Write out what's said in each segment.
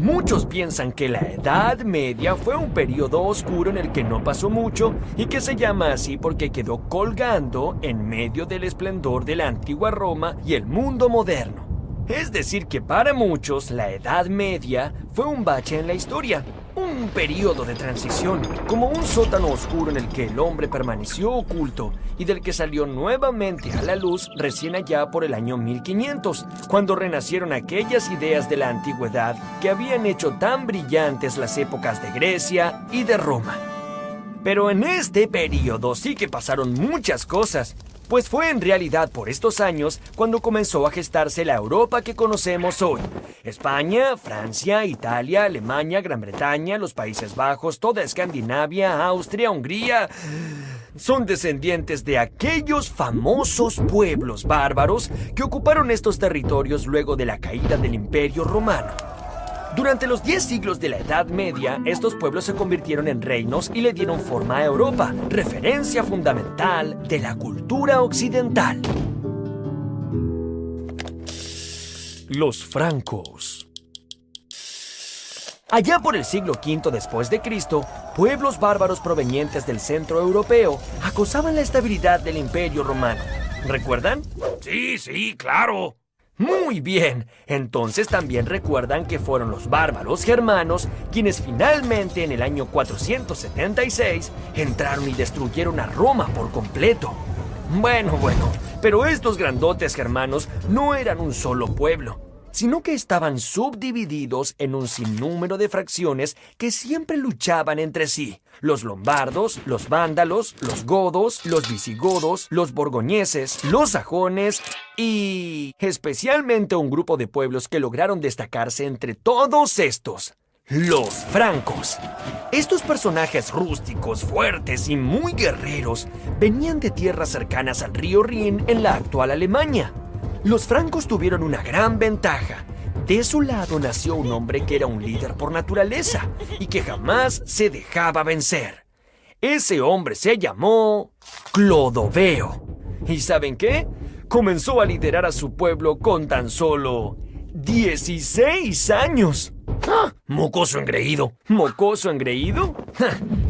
Muchos piensan que la Edad Media fue un periodo oscuro en el que no pasó mucho y que se llama así porque quedó colgando en medio del esplendor de la antigua Roma y el mundo moderno. Es decir que para muchos la Edad Media fue un bache en la historia, un periodo de transición, como un sótano oscuro en el que el hombre permaneció oculto y del que salió nuevamente a la luz recién allá por el año 1500, cuando renacieron aquellas ideas de la antigüedad que habían hecho tan brillantes las épocas de Grecia y de Roma. Pero en este periodo sí que pasaron muchas cosas, pues fue en realidad por estos años cuando comenzó a gestarse la Europa que conocemos hoy. España, Francia, Italia, Alemania, Gran Bretaña, los Países Bajos, toda Escandinavia, Austria, Hungría son descendientes de aquellos famosos pueblos bárbaros que ocuparon estos territorios luego de la caída del Imperio Romano. Durante los 10 siglos de la Edad Media, estos pueblos se convirtieron en reinos y le dieron forma a Europa, referencia fundamental de la cultura occidental. Los francos. Allá por el siglo V después de Cristo, pueblos bárbaros provenientes del centro europeo acosaban la estabilidad del Imperio Romano. ¿Recuerdan? Sí, claro. Muy bien, entonces también recuerdan que fueron los bárbaros germanos quienes finalmente en el año 476 entraron y destruyeron a Roma por completo. Bueno, pero estos grandotes germanos no eran un solo pueblo, sino que estaban subdivididos en un sinnúmero de fracciones que siempre luchaban entre sí. Los lombardos, los vándalos, los godos, los visigodos, los borgoñeses, los sajones y especialmente un grupo de pueblos que lograron destacarse entre todos estos: los francos. Estos personajes rústicos, fuertes y muy guerreros venían de tierras cercanas al río Rin en la actual Alemania. Los francos tuvieron una gran ventaja. De su lado nació un hombre que era un líder por naturaleza y que jamás se dejaba vencer. Ese hombre se llamó Clodoveo. ¿Y saben qué? Comenzó a liderar a su pueblo con tan solo 16 años. ¡Ah! Mocoso engreído. ¿Mocoso engreído?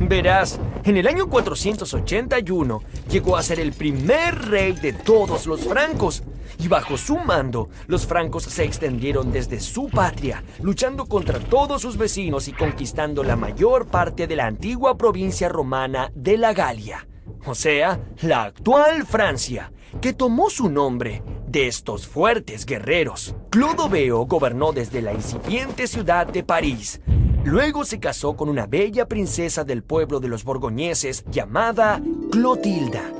Verás, en el año 481 llegó a ser el primer rey de todos los francos. Y bajo su mando, los francos se extendieron desde su patria, luchando contra todos sus vecinos y conquistando la mayor parte de la antigua provincia romana de la Galia, o sea, la actual Francia, que tomó su nombre de estos fuertes guerreros. Clodoveo gobernó desde la incipiente ciudad de París. Luego se casó con una bella princesa del pueblo de los borgoñeses llamada Clotilda.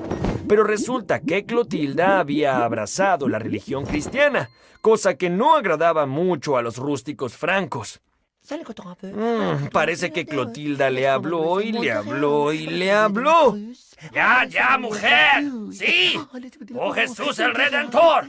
Pero resulta que Clotilda había abrazado la religión cristiana, cosa que no agradaba mucho a los rústicos francos. Parece que Clotilda le habló y le habló y le habló. Ya, mujer. Sí. ¡Oh, Jesús el Redentor!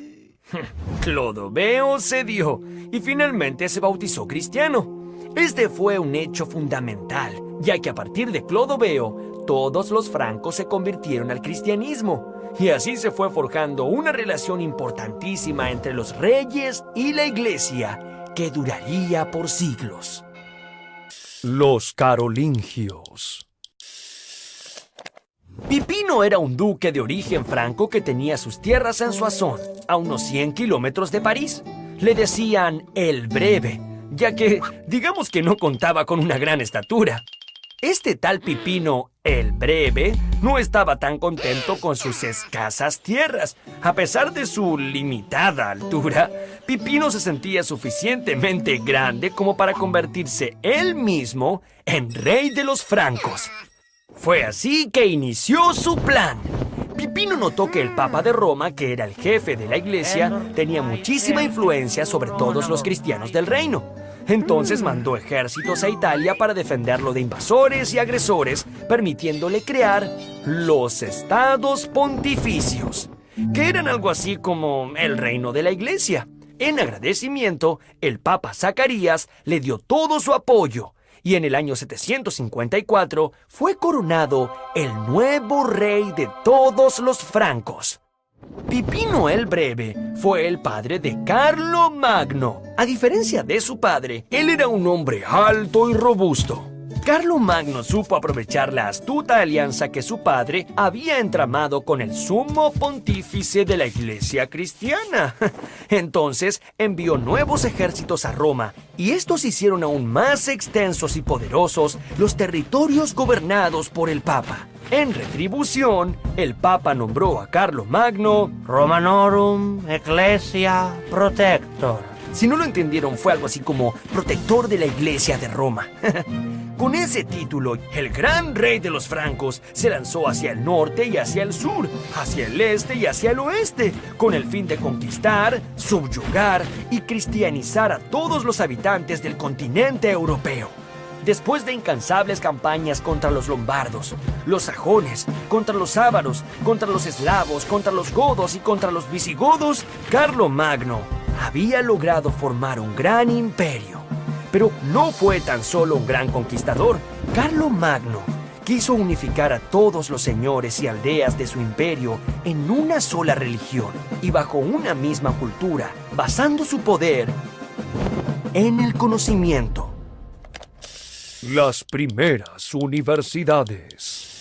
Clodoveo cedió y finalmente se bautizó cristiano. Este fue un hecho fundamental, ya que a partir de Clodoveo, todos los francos se convirtieron al cristianismo. Y así se fue forjando una relación importantísima entre los reyes y la iglesia, que duraría por siglos. Los carolingios. Pipino era un duque de origen franco que tenía sus tierras en Soissons, a unos 100 kilómetros de París. Le decían el Breve, ya que, digamos que no contaba con una gran estatura. Este tal Pipino, el Breve, no estaba tan contento con sus escasas tierras. A pesar de su limitada altura, Pipino se sentía suficientemente grande como para convertirse él mismo en rey de los francos. Fue así que inició su plan. Pipino notó que el Papa de Roma, que era el jefe de la iglesia, tenía muchísima influencia sobre todos los cristianos del reino. Entonces mandó ejércitos a Italia para defenderlo de invasores y agresores, permitiéndole crear los estados pontificios, que eran algo así como el reino de la iglesia. En agradecimiento, el Papa Zacarías le dio todo su apoyo y en el año 754 fue coronado el nuevo rey de todos los francos. Pipino el Breve fue el padre de Carlo Magno. A diferencia de su padre, él era un hombre alto y robusto. Carlo Magno supo aprovechar la astuta alianza que su padre había entramado con el sumo pontífice de la Iglesia cristiana. Entonces envió nuevos ejércitos a Roma, y estos hicieron aún más extensos y poderosos los territorios gobernados por el Papa. En retribución, el Papa nombró a Carlo Magno Romanorum Ecclesia Protector. Si no lo entendieron, fue algo así como protector de la Iglesia de Roma. Con ese título, el gran rey de los francos se lanzó hacia el norte y hacia el sur, hacia el este y hacia el oeste, con el fin de conquistar, subyugar y cristianizar a todos los habitantes del continente europeo. Después de incansables campañas contra los lombardos, los sajones, contra los ávaros, contra los eslavos, contra los godos y contra los visigodos, Carlo Magno había logrado formar un gran imperio. Pero no fue tan solo un gran conquistador. Carlo Magno quiso unificar a todos los señores y aldeas de su imperio en una sola religión y bajo una misma cultura, basando su poder en el conocimiento. Las primeras universidades.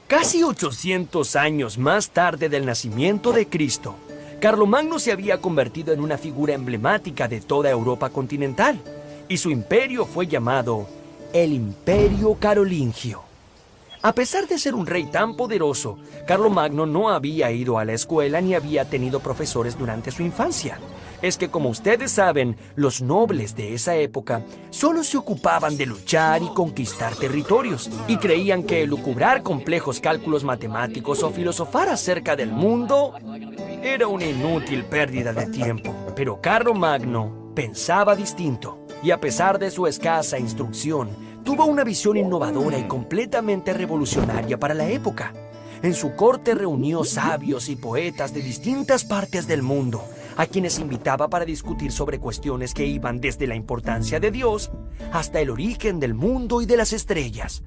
Casi 800 años más tarde del nacimiento de Cristo, Carlomagno se había convertido en una figura emblemática de toda Europa continental, y su imperio fue llamado el Imperio Carolingio. A pesar de ser un rey tan poderoso, Carlomagno no había ido a la escuela ni había tenido profesores durante su infancia. Es que, como ustedes saben, los nobles de esa época solo se ocupaban de luchar y conquistar territorios, y creían que elucubrar complejos cálculos matemáticos o filosofar acerca del mundo era una inútil pérdida de tiempo. Pero Carlomagno pensaba distinto, y a pesar de su escasa instrucción, tuvo una visión innovadora y completamente revolucionaria para la época. En su corte reunió sabios y poetas de distintas partes del mundo, a quienes invitaba para discutir sobre cuestiones que iban desde la importancia de Dios hasta el origen del mundo y de las estrellas.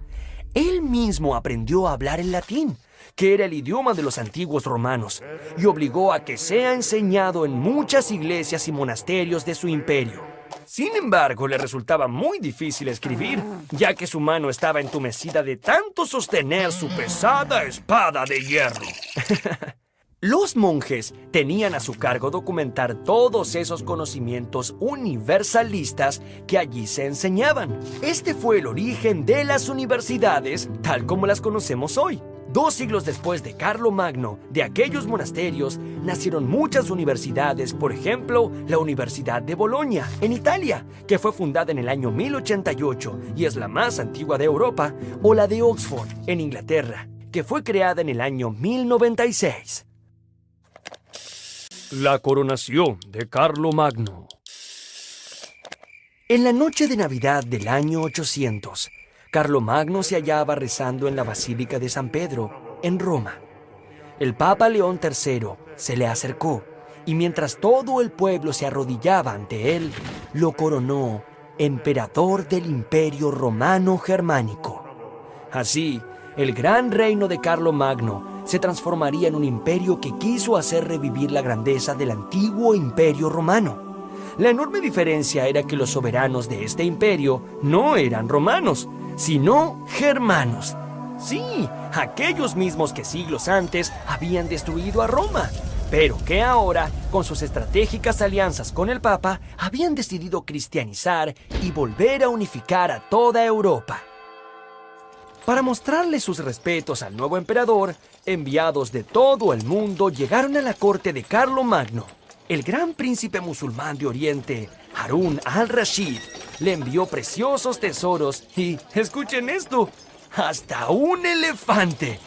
Él mismo aprendió a hablar el latín, que era el idioma de los antiguos romanos, y obligó a que sea enseñado en muchas iglesias y monasterios de su imperio. Sin embargo, le resultaba muy difícil escribir, ya que su mano estaba entumecida de tanto sostener su pesada espada de hierro. Los monjes tenían a su cargo documentar todos esos conocimientos universalistas que allí se enseñaban. Este fue el origen de las universidades, tal como las conocemos hoy. 2 siglos después de Carlomagno, de aquellos monasterios, nacieron muchas universidades, por ejemplo, la Universidad de Bolonia, en Italia, que fue fundada en el año 1088 y es la más antigua de Europa, o la de Oxford, en Inglaterra, que fue creada en el año 1096. La coronación de Carlomagno. En la noche de Navidad del año 800, Carlomagno se hallaba rezando en la Basílica de San Pedro, en Roma. El Papa León III se le acercó y mientras todo el pueblo se arrodillaba ante él, lo coronó emperador del Imperio Romano Germánico. Así, el gran reino de Carlomagno se transformaría en un imperio que quiso hacer revivir la grandeza del antiguo Imperio Romano. La enorme diferencia era que los soberanos de este imperio no eran romanos, sino germanos. Sí, aquellos mismos que siglos antes habían destruido a Roma, pero que ahora, con sus estratégicas alianzas con el Papa, habían decidido cristianizar y volver a unificar a toda Europa. Para mostrarle sus respetos al nuevo emperador, enviados de todo el mundo llegaron a la corte de Carlomagno. El gran príncipe musulmán de Oriente, Harún al-Rashid, le envió preciosos tesoros y, escuchen esto, hasta un elefante.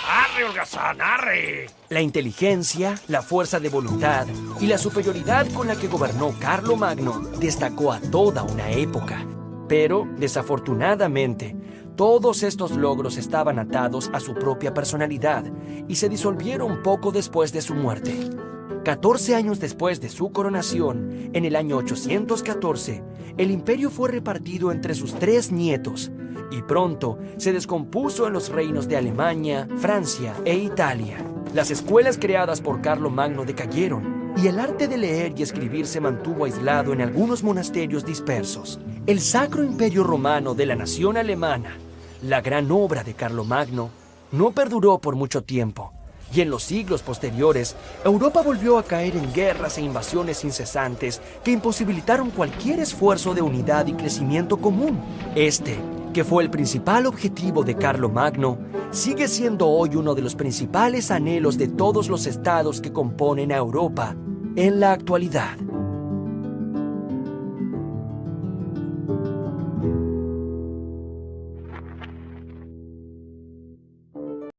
¡Arre, holgazán, arre! La inteligencia, la fuerza de voluntad y la superioridad con la que gobernó Carlomagno destacó a toda una época. Pero, desafortunadamente, todos estos logros estaban atados a su propia personalidad y se disolvieron poco después de su muerte. 14 años después de su coronación, en el año 814, el imperio fue repartido entre sus 3 nietos y pronto se descompuso en los reinos de Alemania, Francia e Italia. Las escuelas creadas por Carlomagno decayeron y el arte de leer y escribir se mantuvo aislado en algunos monasterios dispersos. El Sacro Imperio Romano de la nación alemana, la gran obra de Carlomagno, no perduró por mucho tiempo. Y en los siglos posteriores, Europa volvió a caer en guerras e invasiones incesantes que imposibilitaron cualquier esfuerzo de unidad y crecimiento común. Este, que fue el principal objetivo de Carlomagno, sigue siendo hoy uno de los principales anhelos de todos los estados que componen a Europa en la actualidad.